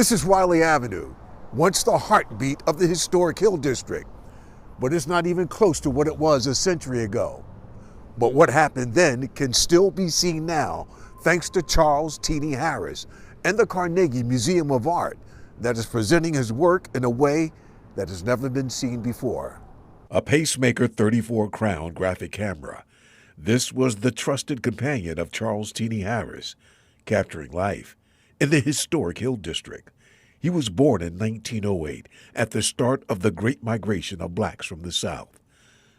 This is Wiley Avenue, once the heartbeat of the historic Hill District, but it's not even close to what it was a century ago. But what happened then can still be seen now, thanks to Charles Teeny Harris and the Carnegie Museum of Art that is presenting his work in a way that has never been seen before. A Pacemaker 34 Crown graphic camera. This was the trusted companion of Charles Teeny Harris, capturing life in the historic Hill District. He was born in 1908 at the start of the Great Migration of blacks from the South.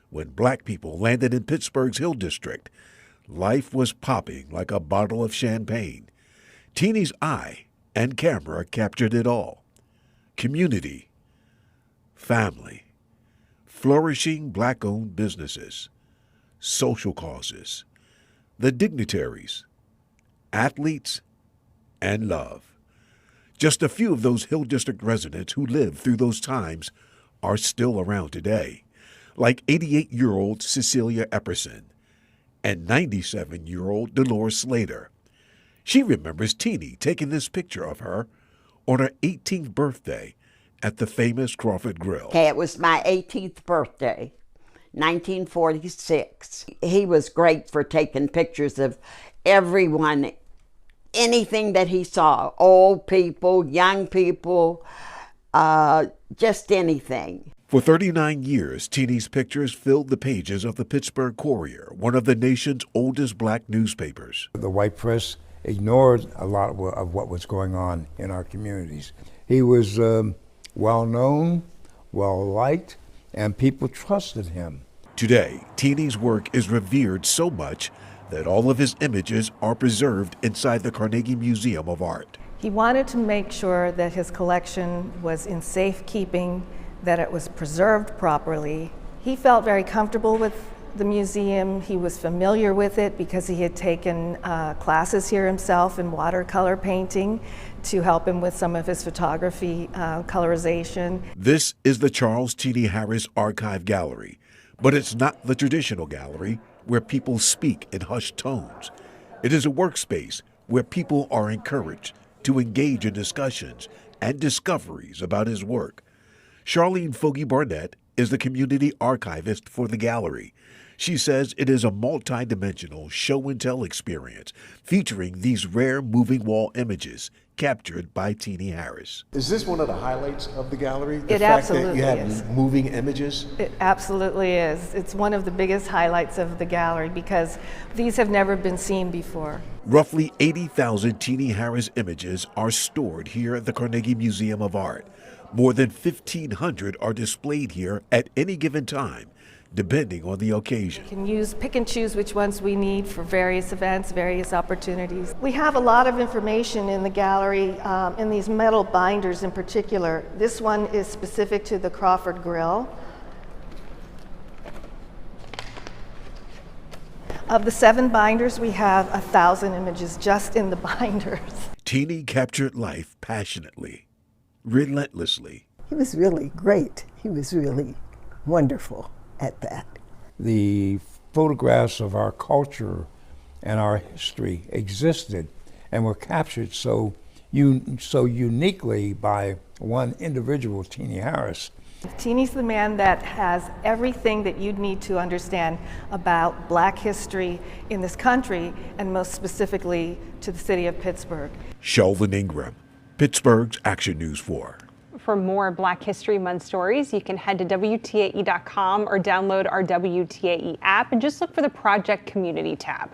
When black people landed in Pittsburgh's Hill District, life was popping like a bottle of champagne. Teeny's eye and camera captured it all. Community, family, flourishing black-owned businesses, social causes, the dignitaries, athletes, and love. Just a few of those Hill District residents who lived through those times are still around today, like 88-year-old Cecilia Epperson and 97-year-old Dolores Slater. She remembers Teeny taking this picture of her on her 18th birthday at the famous Crawford Grill. Okay, it was my 18th birthday, 1946. He was great for taking pictures of everyone, anything that he saw, old people, young people, just anything. For 39 years, Teeny's pictures filled the pages of the Pittsburgh Courier, one of the nation's oldest black newspapers. The white press ignored a lot of what was going on in our communities. He was well known, well liked, and people trusted him. Today, Teeny's work is revered so much that all of his images are preserved inside the Carnegie Museum of Art. He wanted to make sure that his collection was in safekeeping, that it was preserved properly. He felt very comfortable with the museum. He was familiar with it because he had taken classes here himself in watercolor painting to help him with some of his photography colorization. This is the Charles Teeny Harris Archive Gallery, but it's not the traditional gallery where people speak in hushed tones. It is a workspace where people are encouraged to engage in discussions and discoveries about his work. Charlene Fogy Barnett is the community archivist for the gallery. She says it is a multi-dimensional show-and-tell experience featuring these rare moving wall images captured by Teeny Harris. Is this one of the highlights of the gallery? The It fact absolutely that you have is. moving images? It absolutely is. It's one of the biggest highlights of the gallery because these have never been seen before. Roughly 80,000 Teeny Harris images are stored here at the Carnegie Museum of Art. More than 1,500 are displayed here at any given time, depending on the occasion. We can pick and choose which ones we need for various events, various opportunities. We have a lot of information in the gallery, in these metal binders in particular. This one is specific to the Crawford Grill. Of the 7 binders, we have 1,000 images just in the binders. Teeny captured life passionately, relentlessly. He was really great. He was really wonderful at that. The photographs of our culture and our history existed and were captured so uniquely by one individual, Teeny Harris. Teeny's the man that has everything that you'd need to understand about black history in this country, and most specifically to the city of Pittsburgh. Sheldon Ingram, Pittsburgh's Action News 4. For more Black History Month stories, you can head to WTAE.com or download our WTAE app and just look for the Project Community tab.